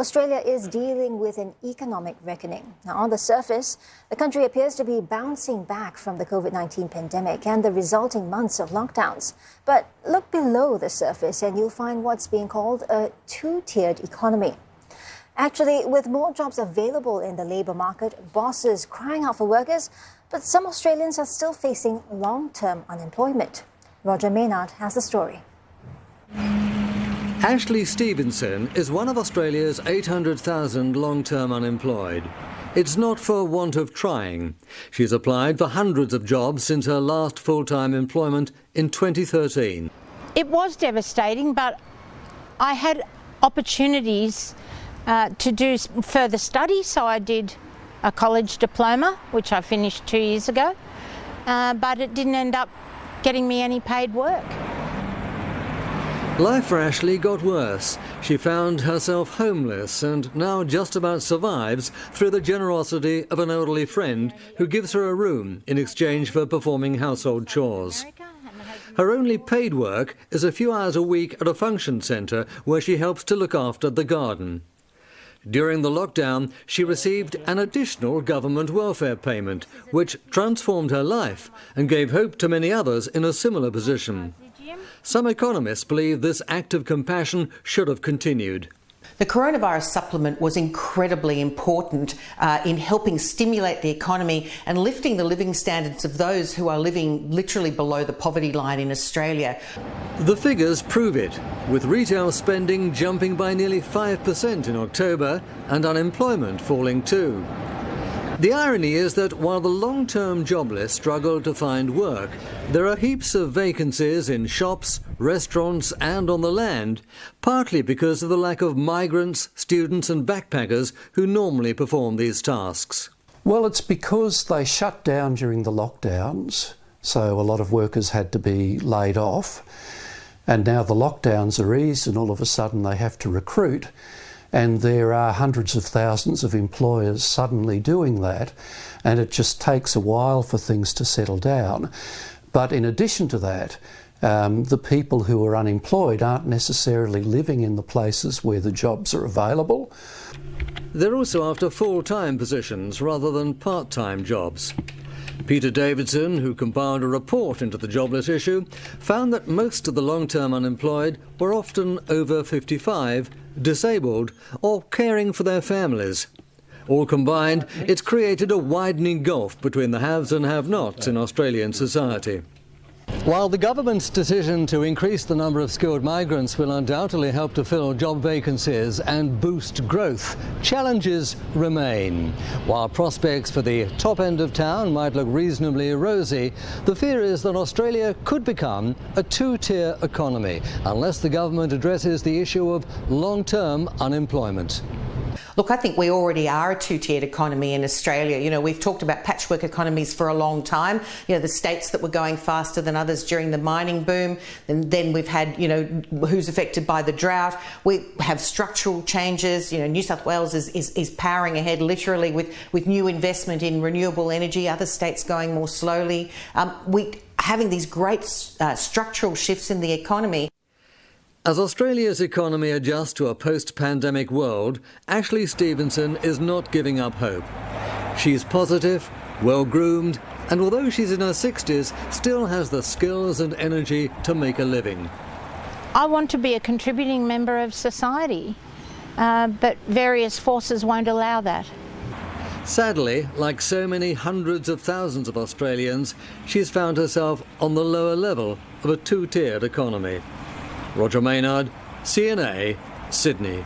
Australia is dealing with an economic reckoning. Now, on the surface, the country appears to be bouncing back from the COVID-19 pandemic and the resulting months of lockdowns. But look below the surface and you'll find what's being called a two-tiered economy. Actually, with more jobs available in the labour market, bosses crying out for workers, but some Australians are still facing long-term unemployment. Roger Maynard has the story. Ashley Stevenson is one of Australia's 800,000 long-term unemployed. It's not for want of trying. She's applied for hundreds of jobs since her last full-time employment in 2013. It was devastating, but I had opportunities to do further study, so I did a college diploma, which I finished 2 years ago, but it didn't end up getting me any paid work. Life for Ashley got worse. She found herself homeless and now just about survives through the generosity of an elderly friend who gives her a room in exchange for performing household chores. Her only paid work is a few hours a week at a function centre where she helps to look after the garden. During the lockdown, she received an additional government welfare payment, which transformed her life and gave hope to many others in a similar position. Some economists believe this act of compassion should have continued. The coronavirus supplement was incredibly important in helping stimulate the economy and lifting the living standards of those who are living literally below the poverty line in Australia. The figures prove it, with retail spending jumping by nearly 5% in October and unemployment falling too. The irony is that while the long-term jobless struggle to find work, there are heaps of vacancies in shops, restaurants and on the land, partly because of the lack of migrants, students and backpackers who normally perform these tasks. Well, it's because they shut down during the lockdowns, so a lot of workers had to be laid off, and now the lockdowns are eased and all of a sudden they have to recruit. And there are hundreds of thousands of employers suddenly doing that, and it just takes a while for things to settle down. But in addition to that, the people who are unemployed aren't necessarily living in the places where the jobs are available. They're also after full-time positions rather than part-time jobs. Peter Davidson, who compiled a report into the jobless issue, found that most of the long-term unemployed were often over 55, disabled or caring for their families. All combined, it's created a widening gulf between the haves and have-nots in Australian society. While the government's decision to increase the number of skilled migrants will undoubtedly help to fill job vacancies and boost growth, challenges remain. While prospects for the top end of town might look reasonably rosy, the fear is that Australia could become a two-tier economy unless the government addresses the issue of long-term unemployment. Look, I think we already are a two-tiered economy in Australia. You know, we've talked about patchwork economies for a long time. You know, the states that were going faster than others during the mining boom. And then we've had, you know, who's affected by the drought. We have structural changes. You know, New South Wales is powering ahead literally with new investment in renewable energy. Other states going more slowly. We having these great structural shifts in the economy. As Australia's economy adjusts to a post-pandemic world, Ashley Stevenson is not giving up hope. She's positive, well-groomed, and although she's in her 60s, still has the skills and energy to make a living. I want to be a contributing member of society, but various forces won't allow that. Sadly, like so many hundreds of thousands of Australians, she's found herself on the lower level of a two-tiered economy. Roger Maynard, CNA, Sydney.